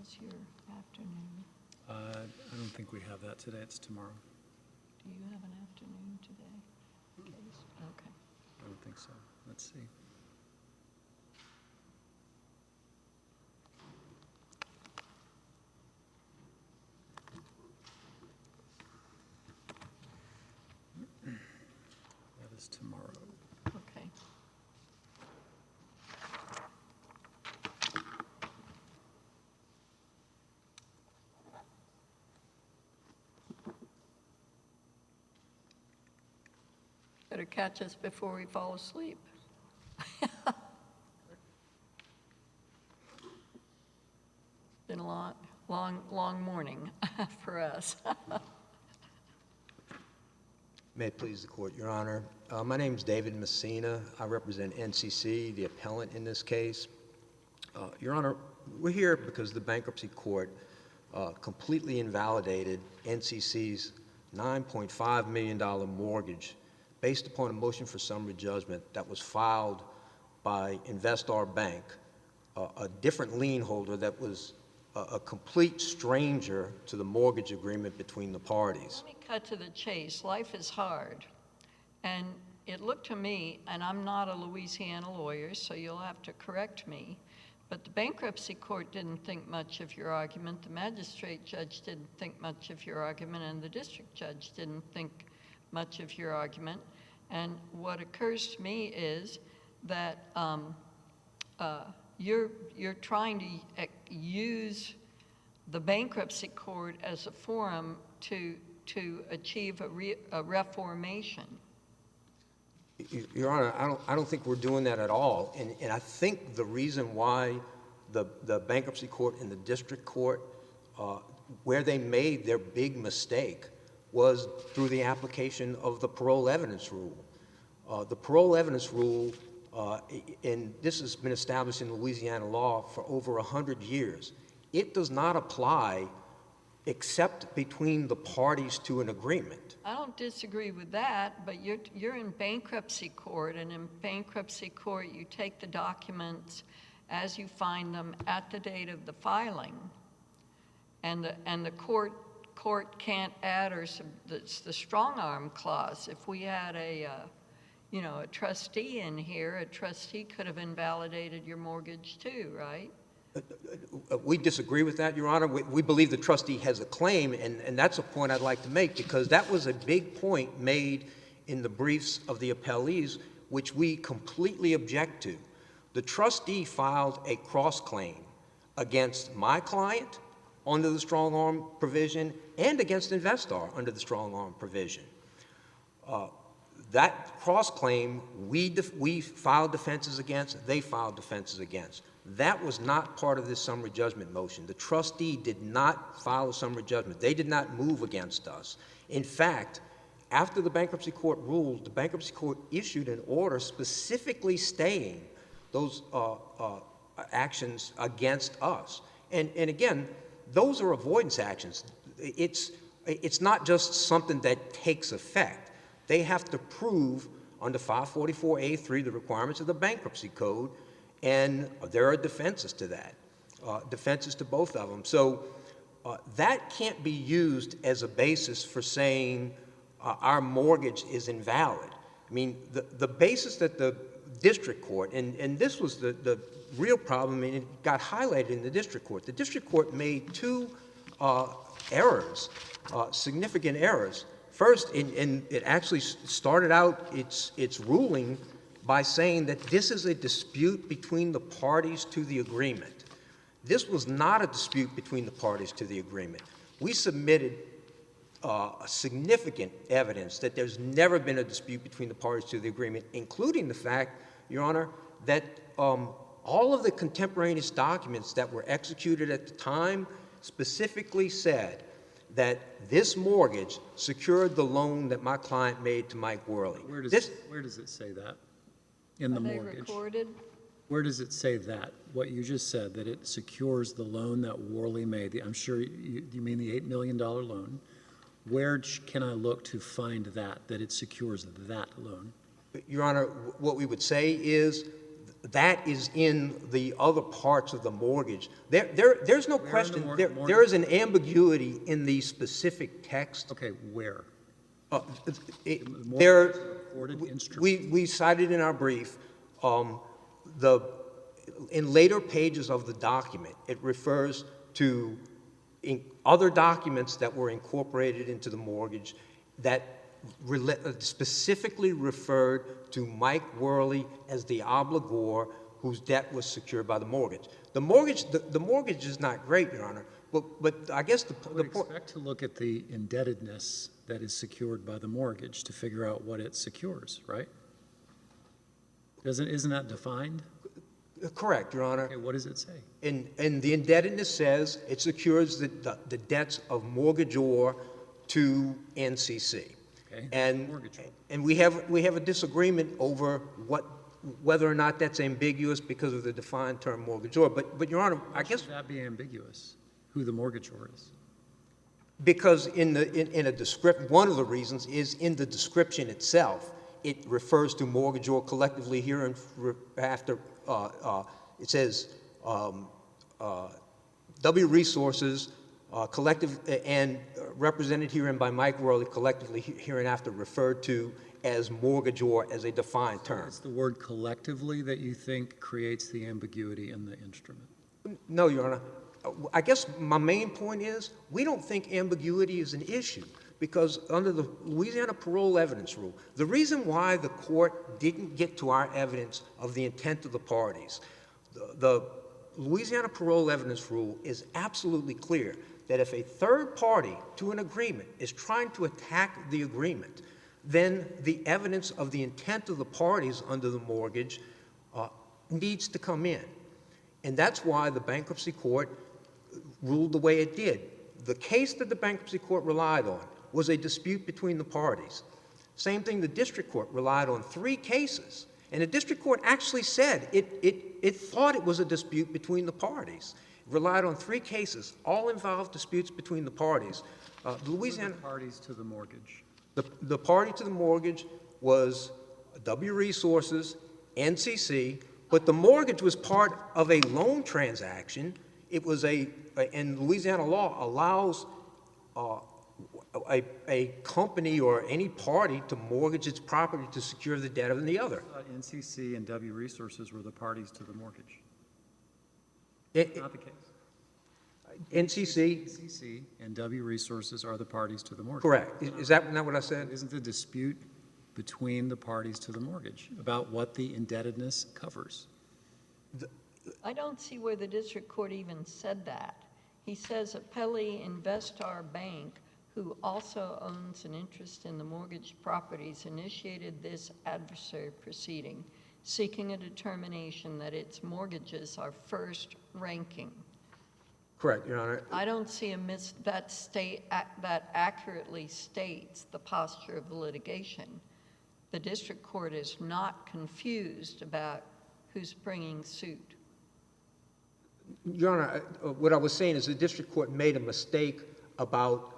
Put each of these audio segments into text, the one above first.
is your afternoon? I don't think we have that today. It's tomorrow. Do you have an afternoon today? Okay. I don't think so. Let's see. That is tomorrow. Okay. Better catch us before we fall asleep. Been a long morning for us. May it please the Court, Your Honor. My name is David Messina. I represent NCC, the appellant in this case. Your Honor, we're here because the bankruptcy court completely invalidated NCC's $9.5 million mortgage based upon a motion for summary judgment that was filed by Investar Bank, a different lien holder that was a complete stranger to the mortgage agreement between the parties. Let me cut to the chase. Life is hard. And it looked to me, and I'm not a Louisiana lawyer, so you'll have to correct me, but the bankruptcy court didn't think much of your argument, the magistrate judge didn't think much of your argument, and the district judge didn't think much of your argument. And what occurs to me is that you're trying to use the bankruptcy court as a forum to achieve a reformation. Your Honor, I don't think we're doing that at all. And I think the reason why the bankruptcy court and the district court, where they made their big mistake, was through the application of the parole evidence rule. The parole evidence rule, and this has been established in Louisiana law for over 100 years, it does not apply except between the parties to an agreement. I don't disagree with that, but you're in bankruptcy court, and in bankruptcy court you take the documents as you find them at the date of the filing, and the court can't add or it's the strong arm clause. If we had a trustee in here, a trustee could have invalidated your mortgage too, right? We disagree with that, Your Honor. We believe the trustee has a claim, and that's a point I'd like to make, because that was a big point made in the briefs of the appellees, which we completely object to. The trustee filed a cross-claim against my client under the strong-arm provision and against Investar under the strong-arm provision. That cross-claim, we filed defenses against, they filed defenses against. That was not part of this summary judgment motion. The trustee did not file a summary judgment. They did not move against us. In fact, after the bankruptcy court ruled, the bankruptcy court issued an order specifically staying those actions against us. And again, those are avoidance actions. It's not just something that takes effect. They have to prove under 544A3 the requirements of the bankruptcy code, and there are defenses to that, defenses to both of them. So that can't be used as a basis for saying our mortgage is invalid. I mean, the basis that the district court, and this was the real problem, and it got highlighted in the district court. The district court made two errors, significant errors. First, and it actually started out its ruling by saying that this is a dispute between the parties to the agreement. This was not a dispute between the parties to the agreement. We submitted significant evidence that there's never been a dispute between the parties to the agreement, including the fact, Your Honor, that all of the contemporaneous documents that were executed at the time specifically said that this mortgage secured the loan that my client made to Mike Worley. Where does it say that in the mortgage? Are they recorded? Where does it say that? What you just said, that it secures the loan that Worley made. I'm sure you mean the $8 million loan. Where can I look to find that it secures that loan? Your Honor, what we would say is that is in the other parts of the mortgage. There's no Where in the question, mortgage? there is an ambiguity in the specific text. Okay, where? There, Recorded instrument. we cited in our brief, in later pages of the document, it refers to other documents that were incorporated into the mortgage that specifically referred to Mike Worley as the obligor whose debt was secured by the mortgage. The mortgage is not great, Your Honor, but I guess I would expect to look at the indebtedness that is secured by the mortgage to figure out what it secures, right? Isn't that defined? Correct, Your Honor. Okay, what does it say? And the indebtedness says it secures the debts of mortgagor to NCC. Okay. And we have a disagreement over whether or not that's ambiguous because of the defined term mortgagor. But Your Honor, I guess Should that be ambiguous? Who the mortgagor is? because in a description, one of the reasons is in the description itself, it refers to mortgagor collectively here and after. It says W Resources collective and represented herein by Mike Worley collectively hereinafter referred to as mortgagor as a defined term. It's the word collectively that you think creates the ambiguity in the instrument. No, Your Honor. I guess my main point is we don't think ambiguity is an issue because under the Louisiana parole evidence rule, the reason why the court didn't get to our evidence of the intent of the parties, the Louisiana parole evidence rule is absolutely clear that if a third party to an agreement is trying to attack the agreement, then the evidence of the intent of the parties under the mortgage needs to come in. And that's why the bankruptcy court ruled the way it did. The case that the bankruptcy court relied on was a dispute between the parties. Same thing, the district court relied on 3 cases. And the district court actually said it thought it was a dispute between the parties. It relied on 3 cases, all involved disputes between the parties. Louisiana Who are the parties to the mortgage? The party to the mortgage was W Resources, NCC, but the mortgage was part of a loan transaction. It was and Louisiana law allows a company or any party to mortgage its property to secure the debt of the other. I thought NCC and W Resources were the parties to the mortgage. Not the case. NCC and W Resources are the parties to the mortgage. Correct. Is that not what I said? Isn't the dispute between the parties to the mortgage about what the indebtedness covers? I don't see where the district court even said that. He says Appellee Investar Bank, who also owns an interest in the mortgage properties, initiated this adversary proceeding, seeking a determination that its mortgages are first ranking. Correct, Your Honor. I don't see that accurately states the posture of the litigation. The district court is not confused about who's bringing suit. Your Honor, what I was saying is the district court made a mistake about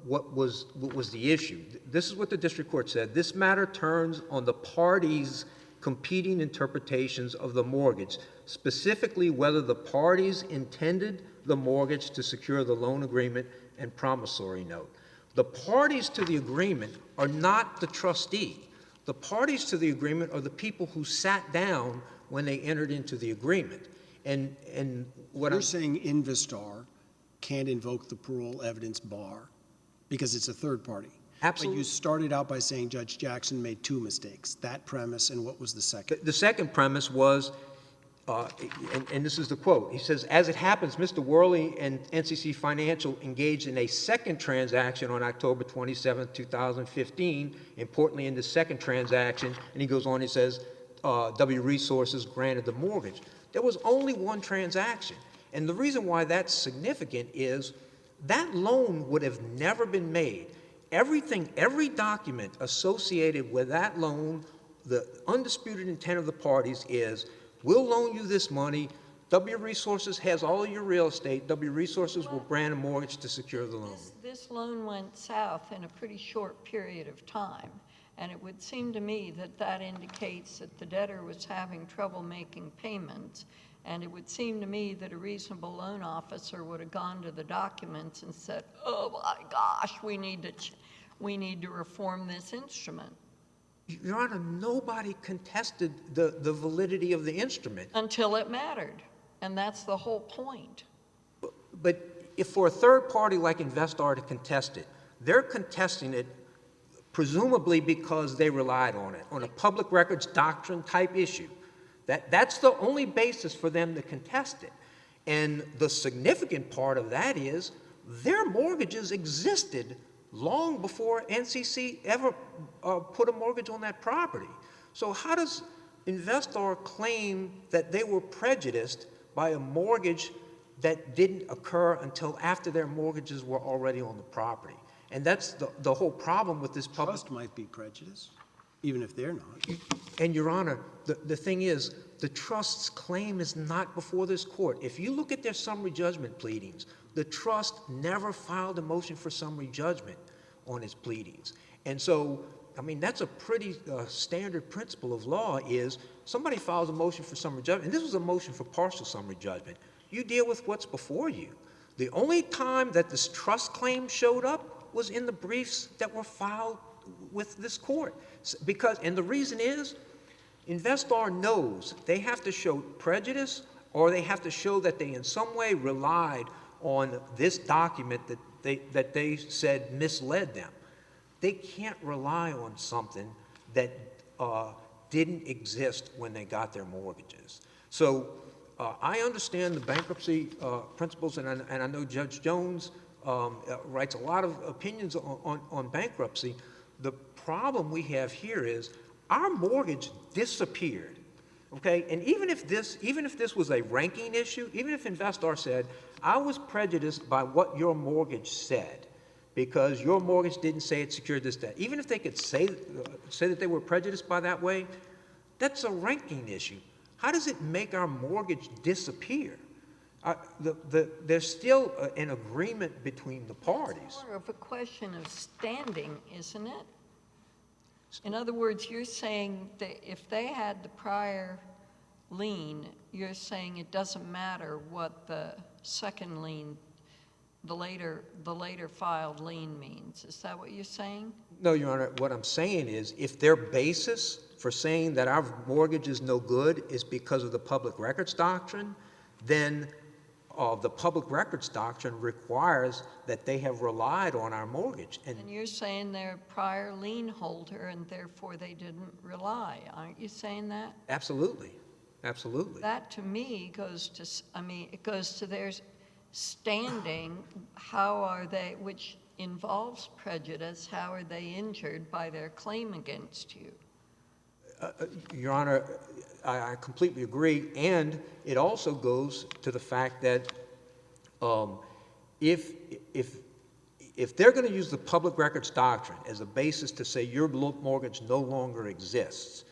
what was the issue. This is what the district court said. This matter turns on the parties' competing interpretations of the mortgage, specifically whether the parties intended the mortgage to secure the loan agreement and promissory note. The parties to the agreement are not the trustee. The parties to the agreement are the people who sat down when they entered into the agreement. And what You're saying Investar can't invoke the parole evidence bar because it's a third party. Absolutely. But you started out by saying Judge Jackson made 2 mistakes, that premise, and what was the second? The second premise was, and this is the quote, he says, as it happens, Mr. Worley and NCC Financial engaged in a second transaction on October 27, 2015, importantly in the second transaction, and he goes on, he says, W Resources granted the mortgage. There was only one transaction. And the reason why that's significant is that loan would have never been made. Every document associated with that loan, the undisputed intent of the parties is, we'll loan you this money, W Resources has all of your real estate, W Resources will grant a mortgage to secure the loan. This loan went south in a pretty short period of time. And it would seem to me that that indicates that the debtor was having trouble making payments. And it would seem to me that a reasonable loan officer would have gone to the documents and said, oh my gosh, we need to reform this instrument. Your Honor, nobody contested the validity of the instrument. Until it mattered. And that's the whole point. But if for a third party like Investar to contest it, they're contesting it presumably because they relied on it, on a public records doctrine type issue. That's the only basis for them to contest it. And the significant part of that is their mortgages existed long before NCC ever put a mortgage on that property. So how does Investar claim that they were prejudiced by a mortgage that didn't occur until after their mortgages were already on the property? And that's the whole problem with this public. Trust might be prejudiced, even if they're not. And Your Honor, the thing is, the trust's claim is not before this court. If you look at their summary judgment pleadings, the trust never filed a motion for summary judgment on its pleadings. And so, I mean, that's a pretty standard principle of law is somebody files a motion for summary judgment, and this was a motion for partial summary judgment. You deal with what's before you. The only time that this trust claim showed up was in the briefs that were filed with this court. And the reason is, Investar knows they have to show prejudice or they have to show that they in some way relied on this document that they said misled them. They can't rely on something that didn't exist when they got their mortgages. So I understand the bankruptcy principles, and I know Judge Jones writes a lot of opinions on bankruptcy. The problem we have here is our mortgage disappeared, okay? And even if this was a ranking issue, even if Investar said, I was prejudiced by what your mortgage said because your mortgage didn't say it secured this debt, even if they could say that they were prejudiced by that way, that's a ranking issue. How does it make our mortgage disappear? There's still an agreement between the parties. It's more of a question of standing, isn't it? In other words, you're saying that if they had the prior lien, you're saying it doesn't matter what the second lien, the later filed lien means. Is that what you're saying? No, Your Honor. What I'm saying is if their basis for saying that our mortgage is no good is because of the public records doctrine, then the public records doctrine requires that they have relied on our mortgage. And you're saying they're a prior lien holder and therefore they didn't rely. Aren't you saying that? Absolutely. Absolutely. That to me goes to their standing. How are they, which involves prejudice, how are they injured by their claim against you? Your Honor, I completely agree, and it also goes to the fact that if they're going to use the public records doctrine as a basis to say your mortgage no longer exists,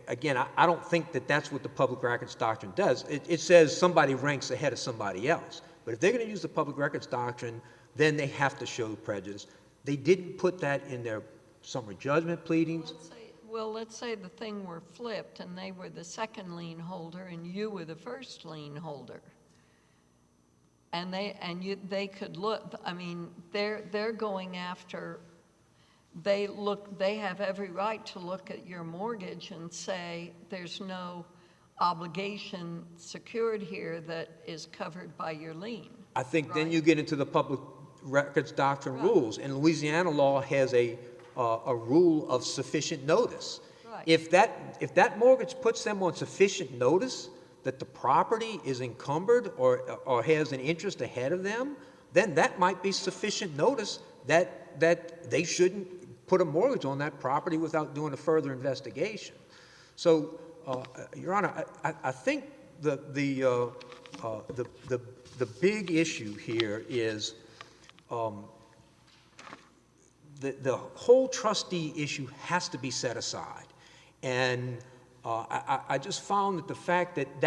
again, I don't think that that's what the public records doctrine does. It says somebody ranks ahead of somebody else, but if they're going to use the public records doctrine, then they have to show prejudice. They didn't put that in their summary judgment pleadings. Let's say the thing were flipped and they were the second lien holder and you were the first lien holder. And they could look, I mean, they're going after, they have every right to look at your mortgage and say there's no obligation secured here that is covered by your lien. I think then you get into the public records doctrine rules, and Louisiana law has a rule of sufficient notice. Right. If that mortgage puts them on sufficient notice that the property is encumbered or has an interest ahead of them, then that might be sufficient notice that they shouldn't put a mortgage on that property without doing a further investigation. So, Your Honor, I think the big issue here is the whole trustee issue has to be set aside. And I just found that the fact that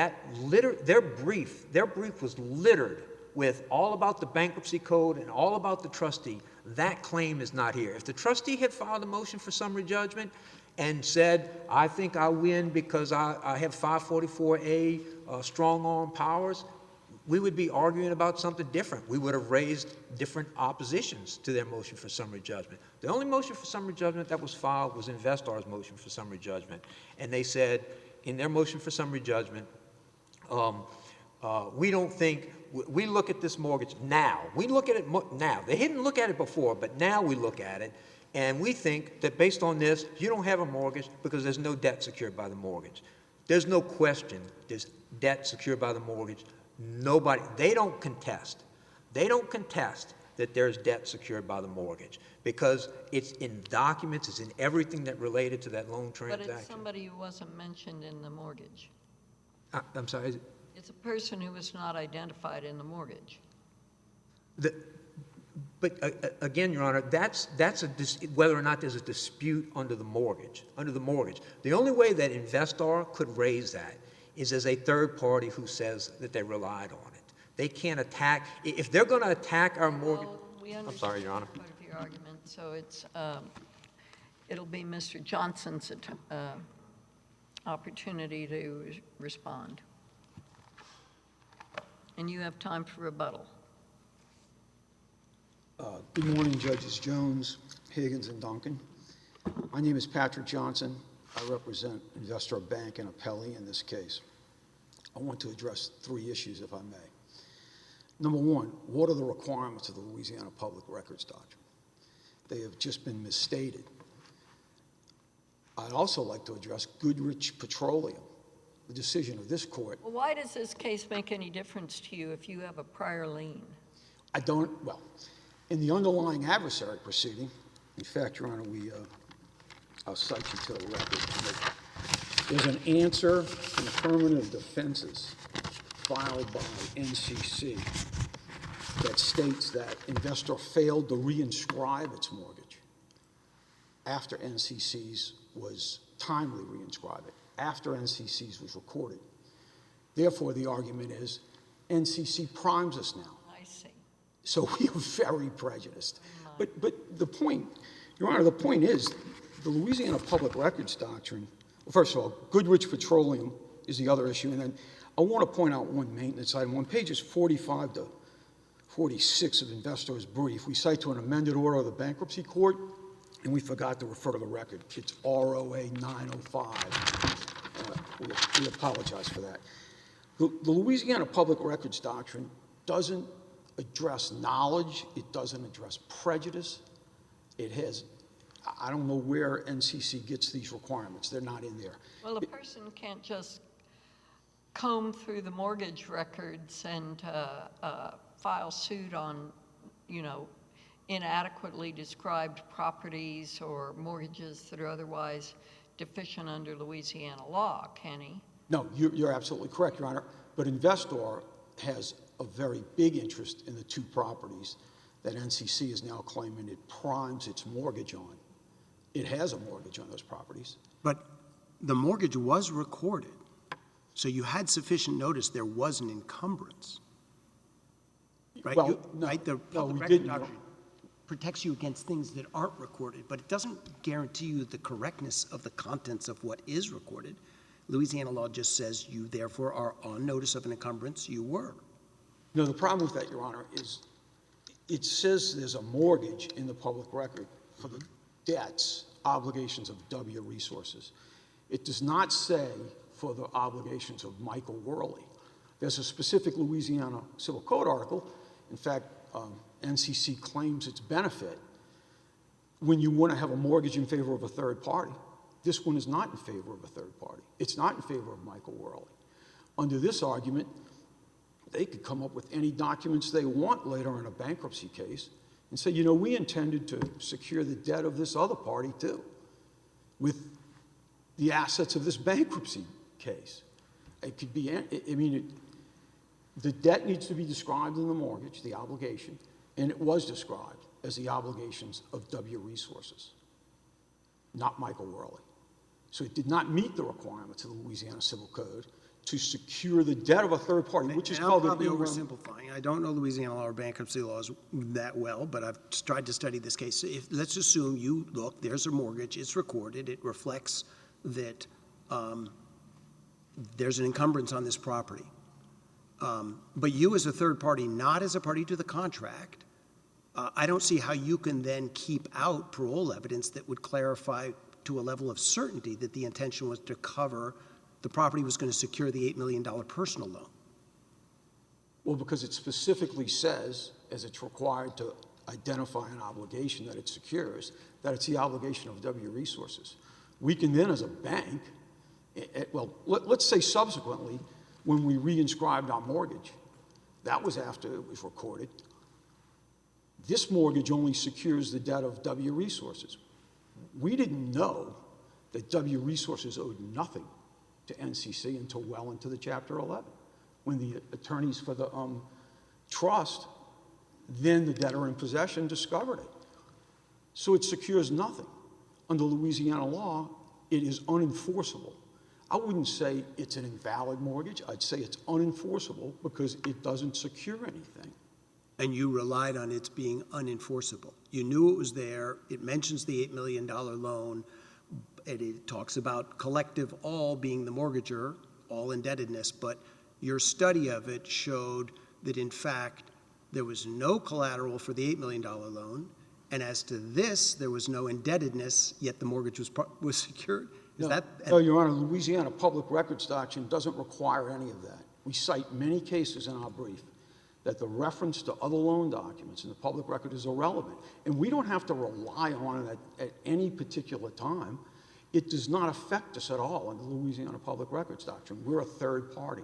their brief was littered with all about the bankruptcy code and all about the trustee, that claim is not here. If the trustee had filed a motion for summary judgment and said, I think I win because I have 544A strong arm powers, we would be arguing about something different. We would have raised different oppositions to their motion for summary judgment. The only motion for summary judgment that was filed was Investar's motion for summary judgment. And they said in their motion for summary judgment, we don't think, we look at this mortgage now. We look at it now. They didn't look at it before, but now we look at it, and we think that based on this, you don't have a mortgage because there's no debt secured by the mortgage. There's no question there's debt secured by the mortgage. Nobody, they don't contest. They don't contest that there's debt secured by the mortgage because it's in documents, it's in everything that related to that loan transaction. But it's somebody who wasn't mentioned in the mortgage. I'm sorry. It's a person who was not identified in the mortgage. But again, Your Honor, that's whether or not there's a dispute under the mortgage. Under the mortgage, the only way that Investar could raise that is as a third party who says that they relied on it. They can't attack if they're going to attack our mortgage. Well, we I'm sorry, Your Honor. part of your argument, so it's it'll be Mr. Johnson's opportunity to respond. And you have time for rebuttal. Good morning, Judges Jones, Higginson, and Duncan. My name is Patrick Johnson. I represent Investar Bank and Appellee in this case. I want to address 3 issues, if I may. Number 1, what are the requirements of the Louisiana Public Records Doctrine? They have just been misstated. I'd also like to address Goodrich Petroleum, the decision of this court. Well, why does this case make any difference to you if you have a prior lien? Well, in the underlying adversary proceeding, in fact, Your Honor, I'll cite you to the record. There's an answer in affirmative defenses filed by NCC that states that Investar failed to reinscribe its mortgage after NCC's was timely reinscribed it, after NCC's was recorded. Therefore, the argument is NCC primes us now. I see. So we are very prejudiced. But the point, Your Honor, the point is the Louisiana Public Records Doctrine, well, first of all, Goodrich Petroleum is the other issue. And then I want to point out one maintenance item. On pages 45 to 46 of Investor's brief, we cite to an amended order of the bankruptcy court, and we forgot to refer to the record. It's ROA 905. We apologize for that. The Louisiana Public Records Doctrine doesn't address knowledge. It doesn't address prejudice. It has, I don't know where NCC gets these requirements. They're not in there. Well, a person can't just comb through the mortgage records and file suit on, inadequately described properties or mortgages that are otherwise deficient under Louisiana law, can he? No, you're absolutely correct, Your Honor. But Investor has a very big interest in the 2 properties that NCC is now claiming it primes its mortgage on. It has a mortgage on those properties. But the mortgage was recorded, so you had sufficient notice there was an encumbrance. Right? Well, no, The no, Public we Record didn't. Doctrine protects you against things that aren't recorded, but it doesn't guarantee you the correctness of the contents of what is recorded. Louisiana law just says you therefore are on notice of an encumbrance. You were. No, the problem with that, Your Honor, is it says there's a mortgage in the public record for the debts, obligations of W Resources. It does not say for the obligations of Michael Worley. There's a specific Louisiana Civil Code article. In fact, NCC claims its benefit when you want to have a mortgage in favor of a third party. This one is not in favor of a third party. It's not in favor of Michael Worley. Under this argument, they could come up with any documents they want later in a bankruptcy case and say, we intended to secure the debt of this other party too, with the assets of this bankruptcy case. It could be, the debt needs to be described in the mortgage, the obligation, and it was described as the obligations of W Resources, not Michael Worley. So it did not meet the requirements of the Louisiana Civil Code to secure the debt of a third party, which is And called I'm an probably interim. oversimplifying. I don't know Louisiana law or bankruptcy laws that well, but I've tried to study this case. Let's assume you look, there's a mortgage, it's recorded, it reflects that there's an encumbrance on this property. But you as a third party, not as a party to the contract, I don't see how you can then keep out parole evidence that would clarify to a level of certainty that the intention was to cover the property was going to secure the $8 million personal loan. Well, because it specifically says, as it's required to identify an obligation that it secures, that it's the obligation of W Resources. We can then, as a bank, let's say subsequently, when we reinscribed our mortgage, that was after it was recorded. This mortgage only secures the debt of W Resources. We didn't know that W Resources owed nothing to NCC until well into the Chapter 11, when the attorneys for the trust, then the debtor in possession, discovered it. So it secures nothing. Under Louisiana law, it is unenforceable. I wouldn't say it's an invalid mortgage. I'd say it's unenforceable because it doesn't secure anything. And you relied on its being unenforceable. You knew it was there. It mentions the $8 million loan. And it talks about collective all being the mortgager, all indebtedness. But your study of it showed that, in fact, there was no collateral for the $8 million loan. And as to this, there was no indebtedness, yet the mortgage was secured. No, Your Honor, Louisiana public records doctrine doesn't require any of that. We cite many cases in our brief that the reference to other loan documents in the public record is irrelevant. And we don't have to rely on it at any particular time. It does not affect us at all under Louisiana public records doctrine. We're a third party.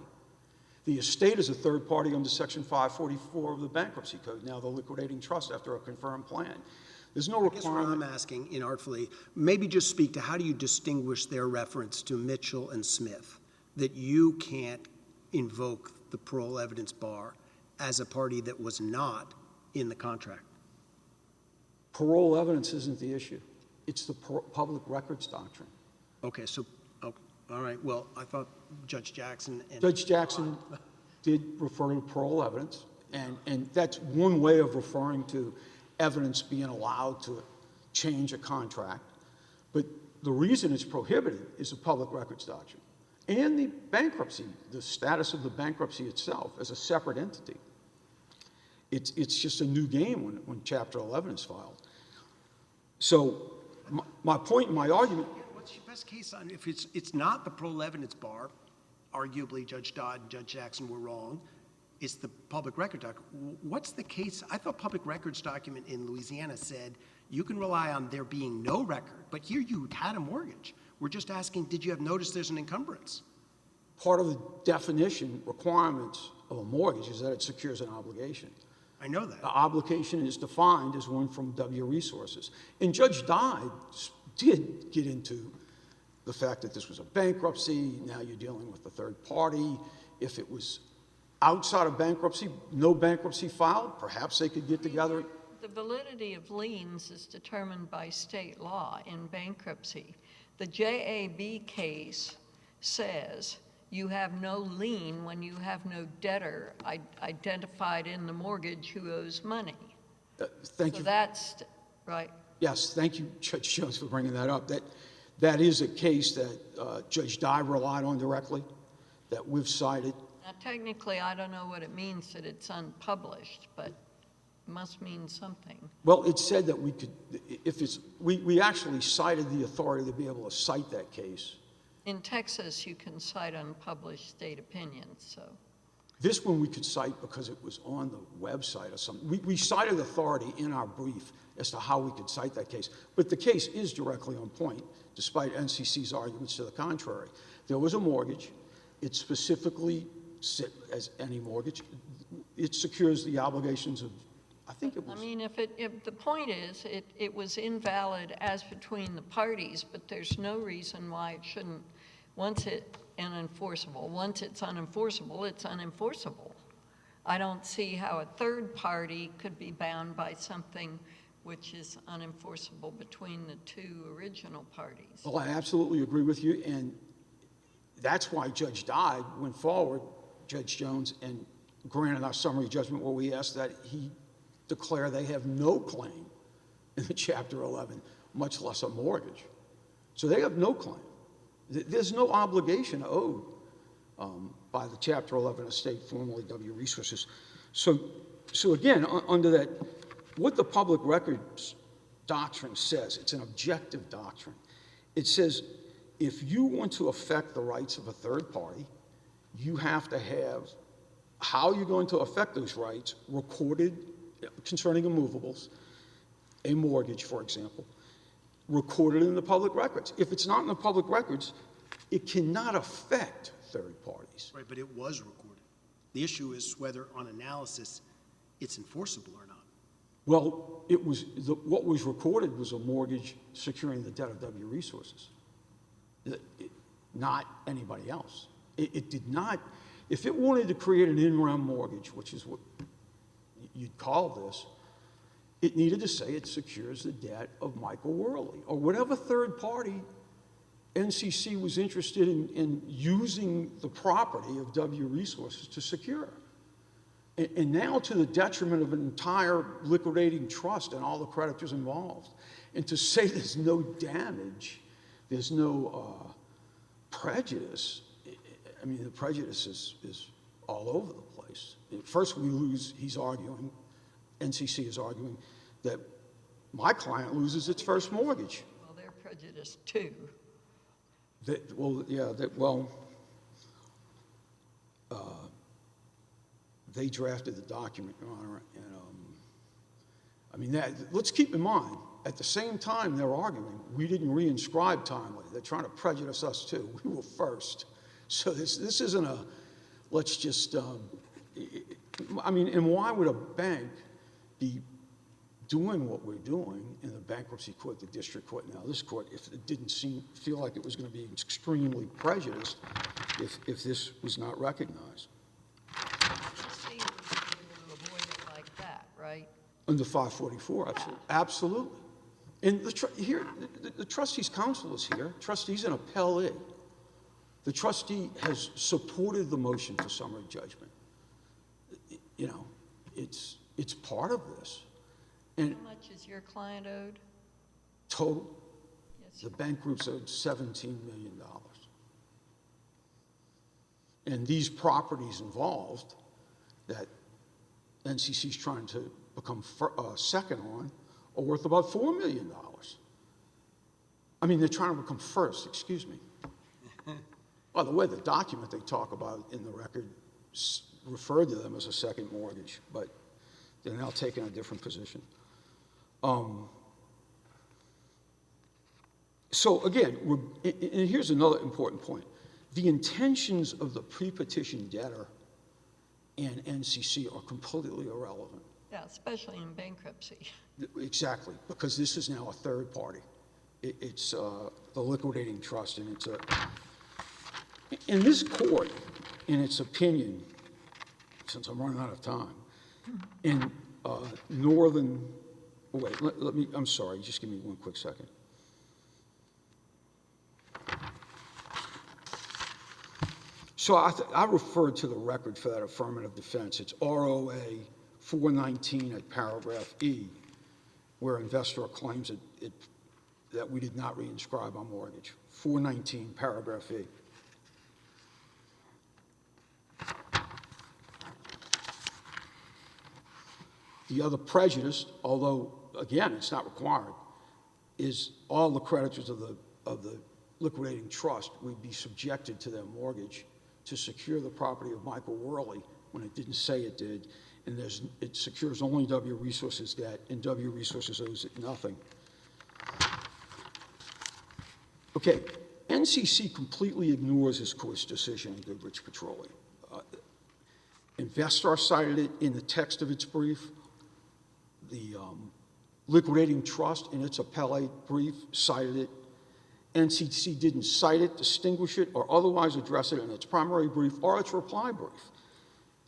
The estate is a third party under Section 544 of the Bankruptcy Code, now the liquidating trust after a confirmed plan. There's no I guess what requirement. I'm asking, inartfully, maybe just speak to how do you distinguish their reference to Mitchell and Smith, that you can't invoke the parole evidence bar as a party that was not in the contract? Parole evidence isn't the issue. It's the public records doctrine. Okay, so, all right, well, I thought Judge Jackson and... Judge Jackson did refer to parole evidence, and that's one way of referring to evidence being allowed to change a contract. But the reason it's prohibited is the public records doctrine. And the bankruptcy, the status of the bankruptcy itself as a separate entity. It's just a new game when Chapter 11 is filed. So my point in my argument... What's your best case on, if it's not the parole evidence bar, arguably Judge Dodd and Judge Jackson were wrong, it's the public record document. What's the case? I thought public records document in Louisiana said you can rely on there being no record, but here you had a mortgage. We're just asking, did you have noticed there's an encumbrance? Part of the definition requirements of a mortgage is that it secures an obligation. I know that. The obligation is defined as one from W Resources. And Judge Dodd did get into the fact that this was a bankruptcy, now you're dealing with a third party. If it was outside of bankruptcy, no bankruptcy filed, perhaps they could get together. The validity of liens is determined by state law in bankruptcy. The JAB case says you have no lien when you have no debtor identified in the mortgage who owes money. Thank So you. that's, right? Yes, thank you, Judge Jones, for bringing that up. That is a case that Judge Dodd relied on directly, that we've cited. Now, technically, I don't know what it means that it's unpublished, but it must mean something. Well, it said that we could, if it's, we actually cited the authority to be able to cite that case. In Texas, you can cite unpublished state opinions, so. This one we could cite because it was on the website or something. We cited authority in our brief as to how we could cite that case. But the case is directly on point, despite NCC's arguments to the contrary. There was a mortgage. It specifically, as any mortgage, it secures the obligations of, I think it was. I mean, if the point is, it was invalid as between the parties, but there's no reason why it shouldn't, once it's unenforceable, it's unenforceable. I don't see how a third party could be bound by something which is unenforceable between the two original parties. Well, I absolutely agree with you, and that's why Judge Dodd went forward, Judge Jones, and granted our summary judgment where we asked that he declare they have no claim in the Chapter 11, much less a mortgage. So they have no claim. There's no obligation owed by the Chapter 11 estate, formerly W Resources. So again, under that, what the public records doctrine says, it's an objective doctrine. It says if you want to affect the rights of a third party, you have to have how you're going to affect those rights recorded concerning immovables, a mortgage, for example, recorded in the public records. If it's not in the public records, it cannot affect third parties. Right, but it was recorded. The issue is whether on analysis it's enforceable or not. Well, it was what was recorded was a mortgage securing the debt of W Resources, not anybody else. It did not. If it wanted to create an in-rem mortgage, which is what you'd call this, it needed to say it secures the debt of Michael Worley or whatever third party NCC was interested in using the property of W Resources to secure. And now to the detriment of an entire liquidating trust and all the creditors involved. And to say there's no damage, there's no prejudice, I mean, the prejudice is all over the place. First we lose, he's arguing, NCC is arguing, that my client loses its first mortgage. Well, they're prejudiced too. They drafted the document, Your Honor, and I mean, let's keep in mind, at the same time they're arguing, we didn't reinscribe timely. They're trying to prejudice us too. We were first. So this isn't a, let's just, I mean, and why would a bank be doing what we're doing in the bankruptcy court, the district court, now this court, if it didn't feel like it was going to be extremely prejudiced if this was not recognized? NCC was able to avoid it like that, right? Under 544, absolutely. And the trustees' counsel is here. Trustees an appellee. The trustee has supported the motion for summary judgment. You know, it's part of this. And How much is your client owed? total, Yes. the bank group's owed $17 million. And these properties involved that NCC's trying to become second on are worth about $4 million. I mean, they're trying to become first, excuse me. By the way, the document they talk about in the record referred to them as a second mortgage, but they're now taking a different position. So again, and here's another important point. The intentions of the pre-petition debtor and NCC are completely irrelevant. Yeah, especially in bankruptcy. Exactly, because this is now a third party. It's the liquidating trust, and it's in this court, in its opinion, since I'm running out of time, in northern, wait, let me, I'm sorry, just give me one quick second. So I referred to the record for that affirmative defense. It's ROA 419 at paragraph E, where Investar claims that we did not reinscribe our mortgage. 419, paragraph E. The other prejudice, although, again, it's not required, is all the creditors of the liquidating trust would be subjected to their mortgage to secure the property of Michael Worley when it didn't say it did, and it secures only W Resources debt, and W Resources owes it nothing. Okay, NCC completely ignores this court's decision in Goodrich Petroleum. Investar cited it in the text of its brief. The liquidating trust in its appellate brief cited it. NCC didn't cite it, distinguish it, or otherwise address it in its primary brief or its reply brief.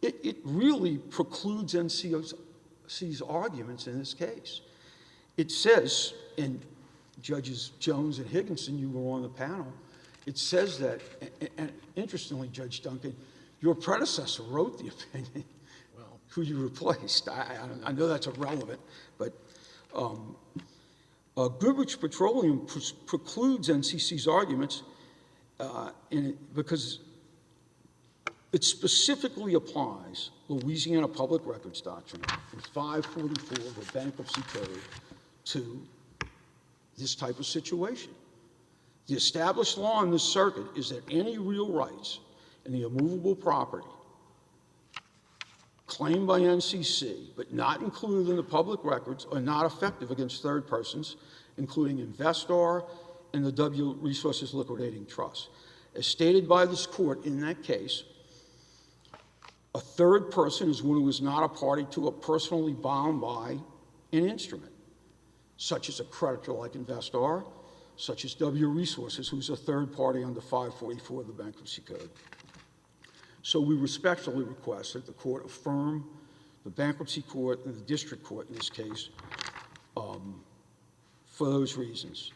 It really precludes NCC's arguments in this case. It says, and Judges Jones and Higginson, you were on the panel, it says that, and interestingly, Judge Duncan, your predecessor wrote the opinion, who you replaced. I know that's irrelevant, but Goodrich Petroleum precludes NCC's arguments because it specifically applies Louisiana Public Records Doctrine in 544 of the Bankruptcy Code to this type of situation. The established law in this circuit is that any real rights in the immovable property claimed by NCC but not included in the public records are not effective against third persons, including Investar and the W Resources Liquidating Trust. As stated by this court in that case, a third person is one who is not a party to a personally bound by an instrument, such as a creditor like Investar, such as W Resources, who's a third party under 544 of the Bankruptcy Code. So we respectfully request that the court affirm the bankruptcy court and the district court in this case for those reasons.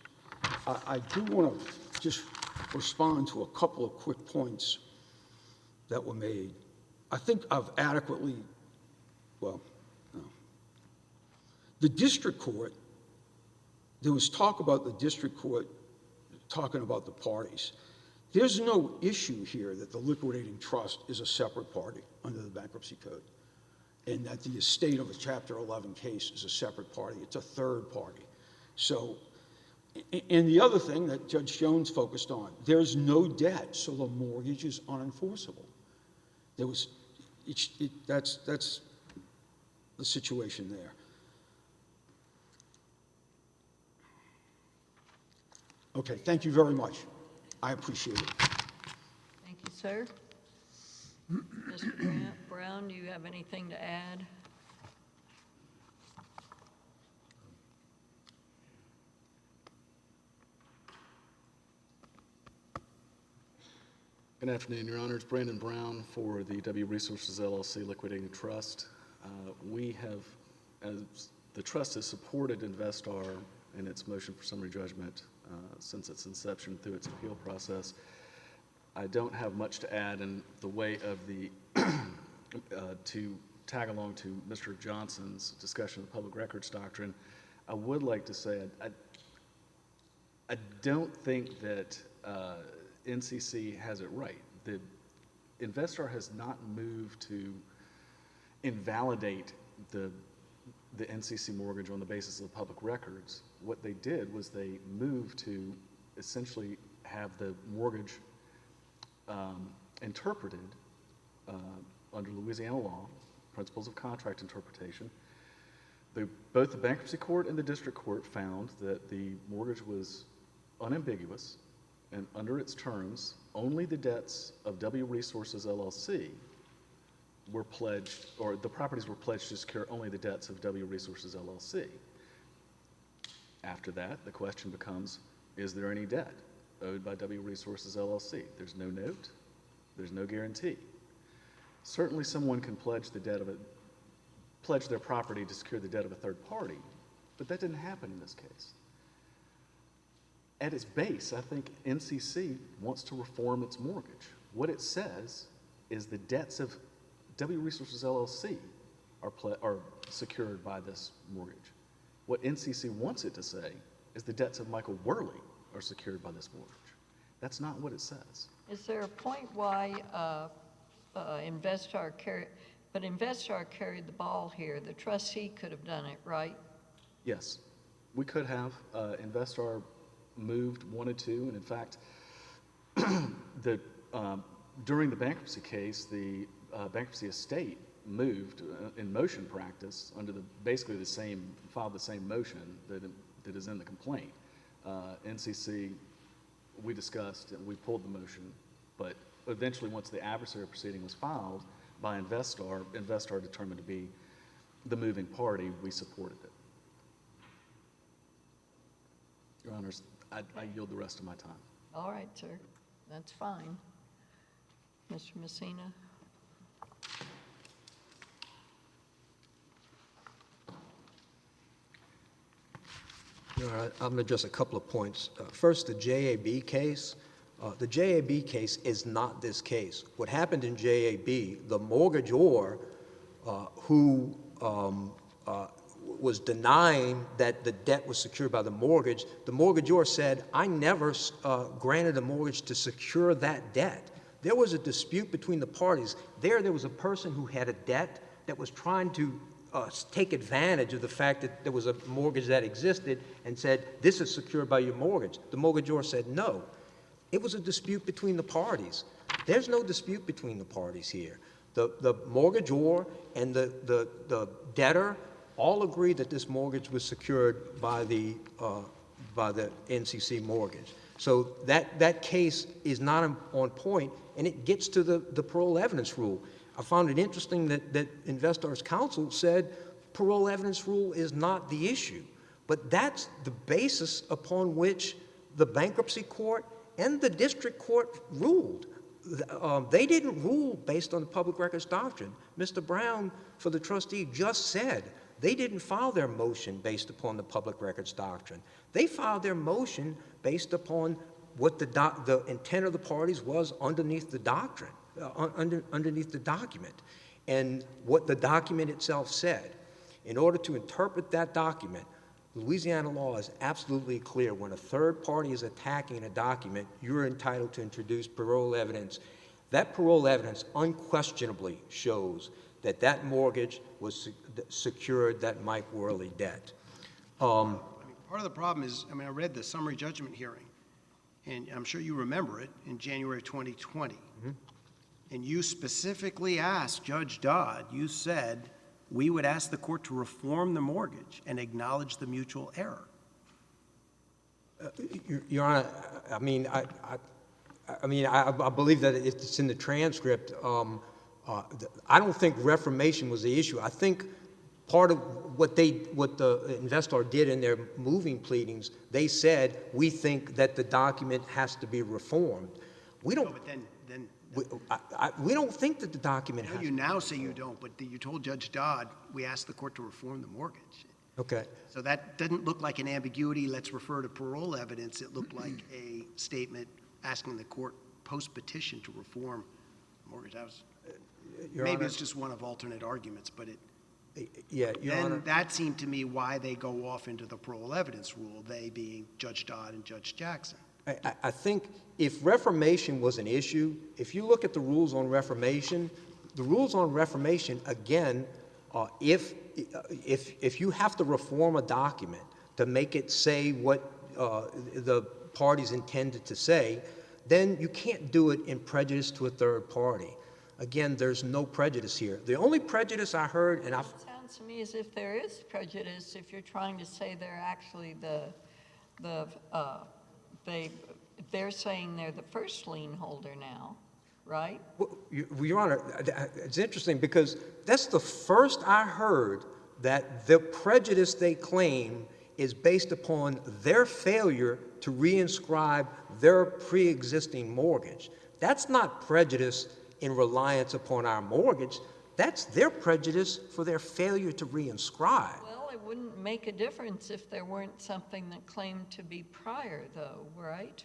I do want to just respond to a couple of quick points that were made. I think I've adequately, well, no. The district court, there was talk about the district court talking about the parties. There's no issue here that the liquidating trust is a separate party under the Bankruptcy Code and that the estate of a Chapter 11 case is a separate party. It's a third party. So, and the other thing that Judge Jones focused on, there's no debt, so the mortgage is unenforceable. There was, that's the situation there. Okay, thank you very much. I appreciate it. Thank you, sir. Mr. Brown, do you have anything to add? Good afternoon, Your Honors. Brandon Brown for the W Resources LLC Liquidating Trust. We have, as the trust has supported Investar in its motion for summary judgment since its inception through its appeal process. I don't have much to add in the way of the, to tag along to Mr. Johnson's discussion of the public records doctrine. I would like to say I don't think that NCC has it right. The Investar has not moved to invalidate the NCC mortgage on the basis of the public records. What they did was they moved to essentially have the mortgage interpreted under Louisiana law, principles of contract interpretation. Both the bankruptcy court and the district court found that the mortgage was unambiguous, and under its terms, only the debts of W Resources LLC were pledged, or the properties were pledged to secure only the debts of W Resources LLC. After that, the question becomes, is there any debt owed by W Resources LLC? There's no note, there's no guarantee. Certainly someone can pledge their property to secure the debt of a third party, but that didn't happen in this case. At its base, I think NCC wants to reform its mortgage. What it says is the debts of W Resources LLC are secured by this mortgage. What NCC wants it to say is the debts of Michael Worley are secured by this mortgage. That's not what it says. Is there a point why Investar carried the ball here? The trustee could have done it, right? Yes, we could have. Investar wanted to, and in fact, during the bankruptcy case, the bankruptcy estate moved in motion practice under filed the same motion that is in the complaint. NCC, we discussed and we pulled the motion, but eventually once the adversary proceeding was filed by Investar determined to be the moving party, we supported it. Your Honors, I yield the rest of my time. All right, sir. That's fine. Mr. Messina? I'm going to address a couple of points. First, the JAB case. The JAB case is not this case. What happened in JAB, the mortgagor who was denying that the debt was secured by the mortgagor said, I never granted a mortgage to secure that debt. There was a dispute between the parties. There was a person who had a debt that was trying to take advantage of the fact that there was a mortgage that existed and said, this is secured by your mortgage. The mortgagor said no. It was a dispute between the parties. There's no dispute between the parties here. The mortgagor and the debtor all agreed that this mortgage was secured by the NCC mortgage. So that case is not on point, and it gets to the parole evidence rule. I found it interesting that Investar's counsel said parole evidence rule is not the issue, but that's the basis upon which the bankruptcy court and the district court ruled. They didn't rule based on the public records doctrine. Mr. Brown, for the trustee, just said they didn't file their motion based upon the public records doctrine. They filed their motion based upon what the intent of the parties was underneath the doctrine, underneath the document, and what the document itself said. In order to interpret that document, Louisiana law is absolutely clear. When a third party is attacking a document, you're entitled to introduce parole evidence. That parole evidence unquestionably shows that that mortgage was secured that Mike Worley debt. Part of the problem is, I read the summary judgment hearing, and I'm sure you remember it, in January 2020. Mm-hmm. And you specifically asked Judge Dodd, you said, we would ask the court to reform the mortgage and acknowledge the mutual error. Your Honor, I believe that it's in the transcript. I don't think reformation was the issue. I think part of what the Investar did in their moving pleadings, they said, we think that the document has to be reformed. We don't. No, but then we don't think that the document has. You now say you don't, but you told Judge Dodd we asked the court to reform the mortgage. Okay. So that didn't look like an ambiguity. Let's refer to parole evidence. It looked like a statement asking the court post-petition to reform the mortgage. Maybe it's just one of alternate arguments, but Your Honor. That seemed to me why they go off into the parole evidence rule, they being Judge Dodd and Judge Jackson. I think if reformation was an issue, if you look at the rules on reformation, again, if you have to reform a document to make it say what the parties intended to say, then you can't do it in prejudice to a third party. Again, there's no prejudice here. The only prejudice I heard, and It sounds to me as if there is prejudice if you're trying to say they're actually they're saying they're the first lien holder now, right? Well, Your Honor, it's interesting because that's the first I heard that the prejudice they claim is based upon their failure to reinscribe their pre-existing mortgage. That's not prejudice in reliance upon our mortgage. That's their prejudice for their failure to reinscribe. Well, it wouldn't make a difference if there weren't something that claimed to be prior, though, right?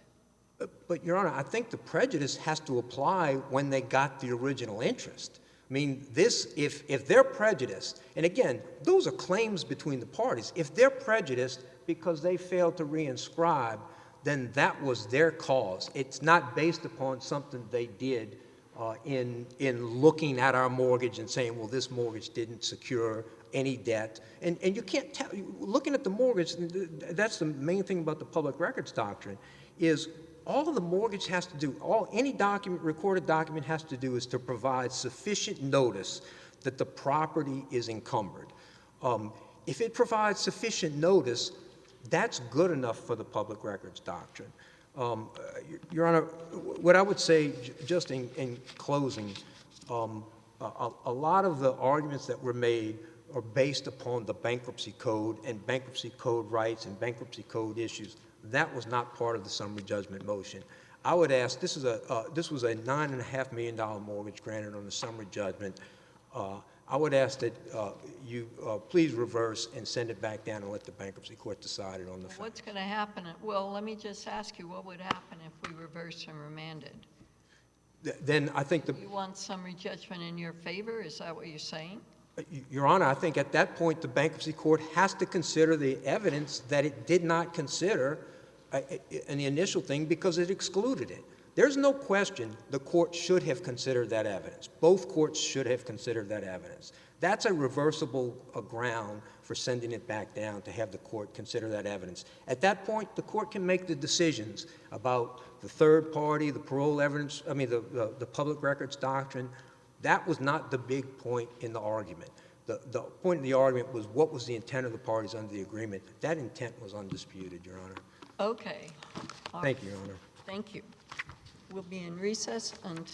But, Your Honor, I think the prejudice has to apply when they got the original interest. I mean, if they're prejudiced, and again, those are claims between the parties. If they're prejudiced because they failed to reinscribe, then that was their cause. It's not based upon something they did in looking at our mortgage and saying, well, this mortgage didn't secure any debt. And you can't tell, looking at the mortgage, that's the main thing about the public records doctrine, is all the mortgage has to do, any document, recorded document has to do is to provide sufficient notice that the property is encumbered. If it provides sufficient notice, that's good enough for the public records doctrine. Your Honor, what I would say, just in closing, a lot of the arguments that were made are based upon the bankruptcy code and bankruptcy code rights and bankruptcy code issues. That was not part of the summary judgment motion. I would ask, this was a $9.5 million mortgage granted on the summary judgment. I would ask that you please reverse and send it back down and let the bankruptcy court decide it on the facts. What's going to happen? Well, let me just ask you, what would happen if we reversed and remanded? Then I think You want summary judgment in your favor? Is that what you're saying? Your Honor, I think at that point, the bankruptcy court has to consider the evidence that it did not consider in the initial thing because it excluded it. There's no question the court should have considered that evidence. Both courts should have considered that evidence. That's a reversible ground for sending it back down to have the court consider that evidence. At that point, the court can make the decisions about the third party, the parole evidence, the public records doctrine. That was not the big point in the argument. The point of the argument was what was the intent of the parties under the agreement. That intent was undisputed, Your Honor. Okay. All Thank right. you, Your Honor. Thank you. We'll be in recess until